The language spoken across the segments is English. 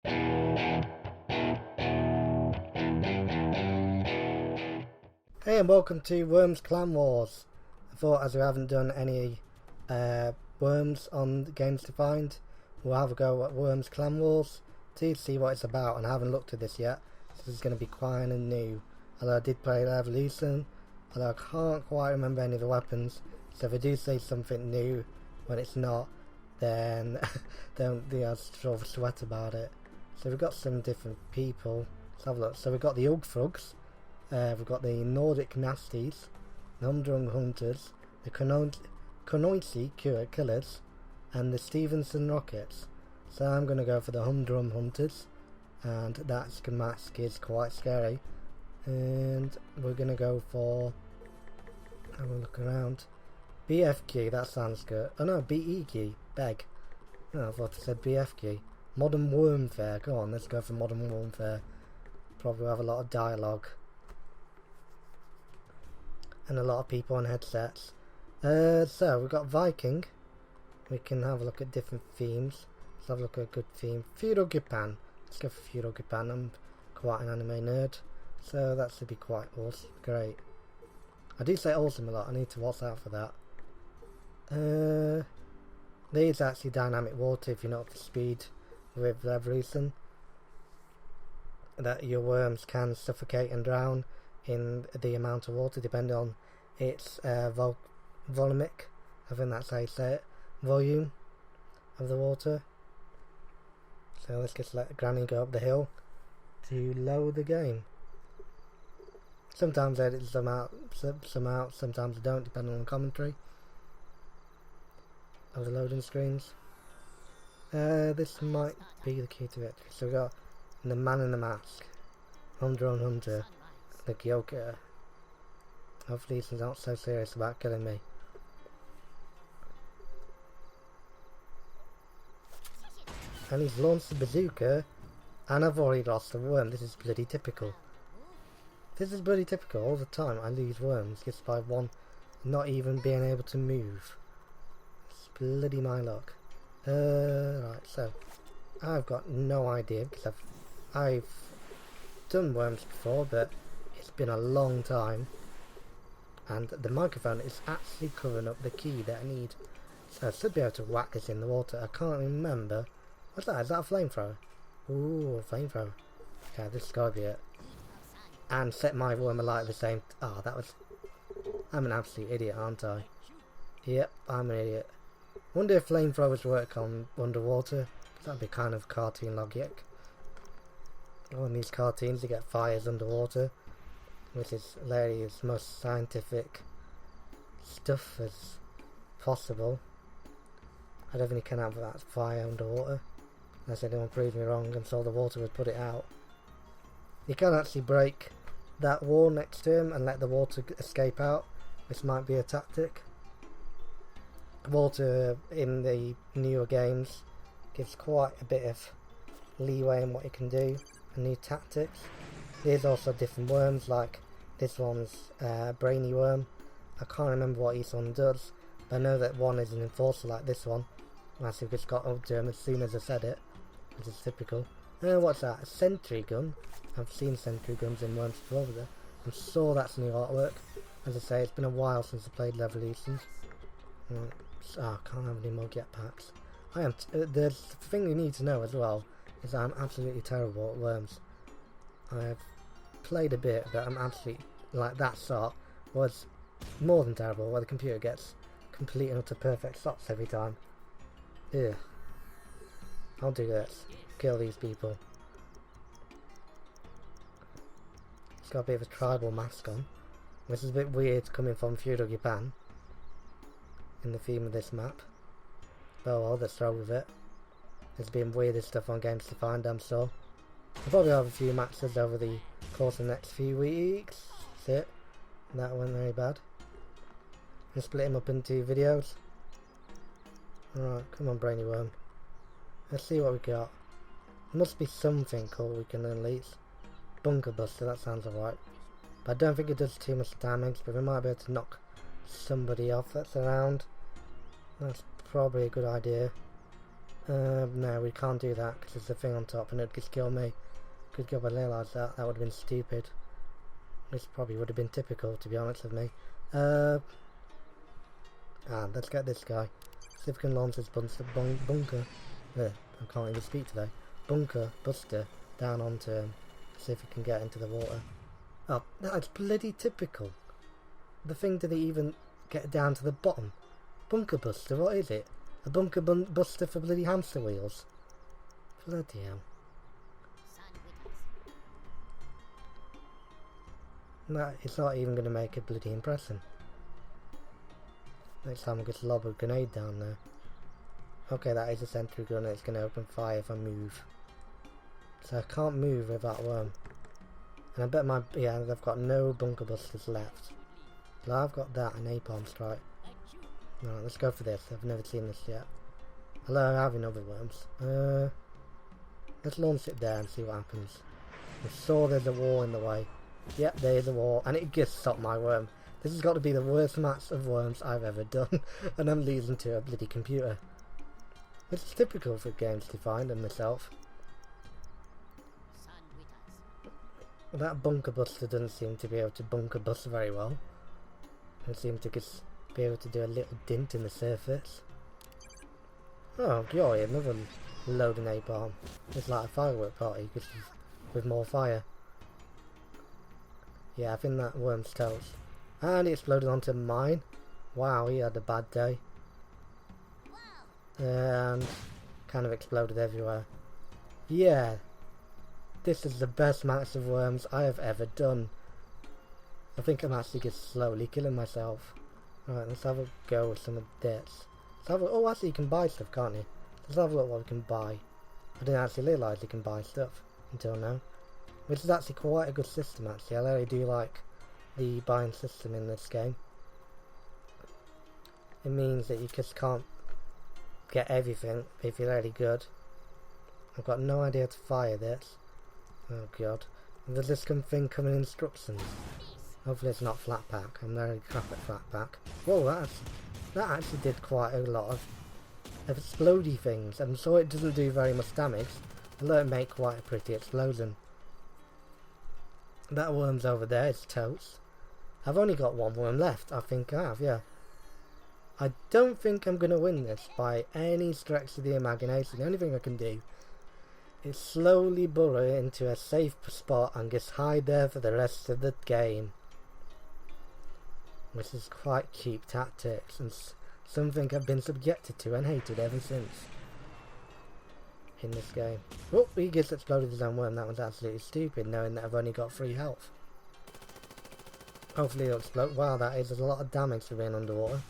Hey and welcome to Worms Clan Wars. I thought as we haven't done any Worms on the Games to Find, we'll have a go at Worms Clan Wars to see what it's about, and I haven't looked at this yet, so this is going to be quite new. Although I did play Evolution, although I can't quite remember any of the weapons, so if I do say something new when it's not, then don't sort of sweat about it. So we've got some different people. Let's have a look. So we've got the Ugfrugs. We've got the Nordic Nasties, the Humdrum Hunters, the Konoichi Killers, and the Stevenson Rockets. So I'm going to go for the Humdrum Hunters, and that mask is quite scary. And we're going to go for, have a look around, BFG, that sounds good. Oh no, BEG, Beg. No, I thought it said BFG. Modern Wormfare, go on, let's go for Modern Wormfare. Probably have a lot of dialogue. And a lot of people on headsets. So we've got Viking. We can have a look at different themes. Let's have a look at a good theme. Feudal Japan. Let's go for Feudal Japan. I'm quite an anime nerd, so that should be quite awesome. Great. I do say awesome a lot. I need to watch out for that. There's actually dynamic water if you're not up to speed with Revolution. That your worms can suffocate and drown in the amount of water depending on its volumic, I think that's how you say it, volume of the water. So let's just let Granny go up the hill to lower the game. Sometimes I edit some out, sometimes I don't, depending on the commentary of the loading screens. This might be the key to it. So we've got the Man in the Mask, Humdrum Hunter, the Gyoka. Hopefully he's not so serious about killing me. And he's launched the bazooka, and I've already lost a worm. This is bloody typical. This is bloody typical. All the time I lose worms just by one not even being able to move. It's bloody my luck. Right, so I've got no idea because I've done worms before, but it's been a long time, and the microphone is actually covering up the key that I need, so I should be able to whack this in the water. I can't remember. What's that? Is that a flamethrower? Ooh, a flamethrower. Yeah, this has got to be it. And set my worm alight at the same. Ah, that was. I'm an absolute idiot, aren't I? Yep, I'm an idiot. Wonder if flamethrowers work on underwater. That'd be kind of cartoon logic. Oh, in these cartoons, you get fires underwater, which is hilarious, most scientific stuff as possible. I don't think you can have that fire underwater, unless anyone proves me wrong and so the water would put it out. You can actually break that wall next to him and let the water escape out, which might be a tactic. Water in the newer games gives quite a bit of leeway in what you can do and new tactics. There's also different worms, like this one's brainy worm. I can't remember what each one does, but I know that one is an enforcer like this one. I actually just got up to him as soon as I said it, which is typical. What's that? A sentry gun? I've seen sentry guns in Worms before, but I'm sure that's new artwork. As I say, it's been a while since I played Revolutions. I can't have any more jetpacks. The thing you need to know as well is that I'm absolutely terrible at worms. I've played a bit, but I'm absolutely, like, that shot was more than terrible, where the computer gets complete and utter perfect shots every time. Ugh. I'll do this. Kill these people. It's got a bit of a tribal mask on, which is a bit weird coming from Feudal Japan in the theme of this map. Oh well, let's roll with it. There's been weirder stuff on Games to Find, I'm sure. I'll probably have a few matches over the course of the next few weeks. That's it. That went very bad. And split him up into videos. Alright, come on, Brainy Worm. Let's see what we got. There must be something cool we can unleash. Bunker Buster, that sounds alright. But I don't think it does too much damage, but we might be able to knock somebody off that's around. That's probably a good idea. No, we can't do that because there's a thing on top and it'd just kill me. Good job I realised that. That would have been stupid. This probably would have been typical, to be honest with me. Let's get this guy. See if we can launch this bunker. I can't even speak today. Bunker buster down onto him. See if we can get into the water. Oh, that's bloody typical. The thing didn't even get down to the bottom. Bunker buster, what is it? A bunker buster for bloody hamster wheels? Bloody hell. No, it's not even going to make a bloody impression. Next time I'll just lob a grenade down there. Okay, that is a sentry gun and it's going to open fire if I move. So I can't move with that worm. And I bet I've got no bunker busters left. But I've got that, an napalm strike. Alright, let's go for this. I've never seen this yet. Although I have in other worms. Let's launch it there and see what happens. I saw there's a wall in the way. Yep, there's a wall. And it just stopped my worm. This has got to be the worst match of worms I've ever done. And I'm losing to a bloody computer. It's typical for games to find and myself. That bunker buster doesn't seem to be able to bunker bust very well. It seems to just be able to do a little dint in the surface. Oh, joy, another load of napalm. It's like a firework party just with more fire. Yeah, I think that worm's toast. And it exploded onto mine. Wow, he had a bad day. And kind of exploded everywhere. Yeah, this is the best match of worms I have ever done. I think I'm actually just slowly killing myself. Alright, let's have a go with some of this. Oh, actually you can buy stuff, can't you? Let's have a look what we can buy. I didn't actually realise you can buy stuff until now. Which is actually quite a good system actually. I really do like the buying system in this game. It means that you just can't get everything if you're really good. I've got no idea how to fire this. Oh god. There's this thing coming in instructions. Hopefully it's not flat pack. I'm very crap at flat pack. Whoa, that actually did quite a lot of explodey things. I'm sure it doesn't do very much damage. Although it make quite a pretty explosion. That worm's over there, it's toast. I've only got one worm left. I think I have, yeah. I don't think I'm going to win this by any stretch of the imagination. The only thing I can do is slowly burrow into a safe spot and just hide there for the rest of the game. Which is quite cheap tactics and something I've been subjected to and hated ever since in this game. Oh, he just exploded his own worm. That was absolutely stupid, knowing that I've only got 3 health. Hopefully it'll explode. Wow, that is a lot of damage for being underwater.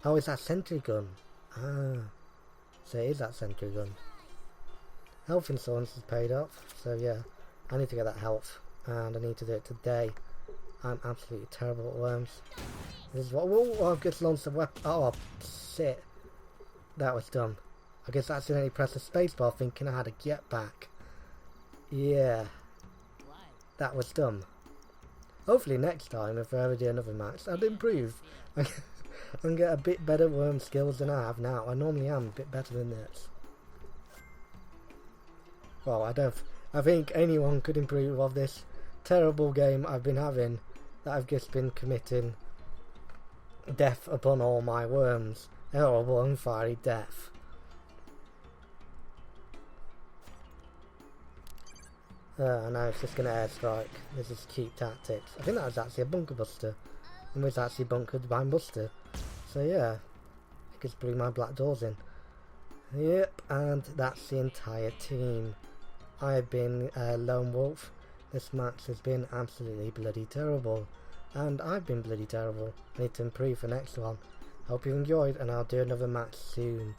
Oh, it's that sentry gun. Ah, so it is that sentry gun. Health insurance is paid off, so yeah, I need to get that health, and I need to do it today. I'm absolutely terrible at worms. This is what. Oh, I've just launched a weapon. Oh, shit. That was dumb. I guess I accidentally pressed the spacebar thinking I had a jetpack. Yeah. That was dumb. Hopefully next time, if I ever do another match, I'll improve. I can get a bit better worm skills than I have now. I normally am a bit better than this. Well, I think anyone could improve of this terrible game I've been having, that I've just been committing death upon all my worms. Horrible and fiery death. Now it's just going to airstrike. This is cheap tactics. I think that was actually a bunker buster. And was actually bunkered by Buster. So yeah, I just blew my black doors in. Yep, and that's the entire team. I have been Lonewolf. This match has been absolutely bloody terrible. And I've been bloody terrible. I need to improve for next one. Hope you enjoyed, and I'll do another match soon.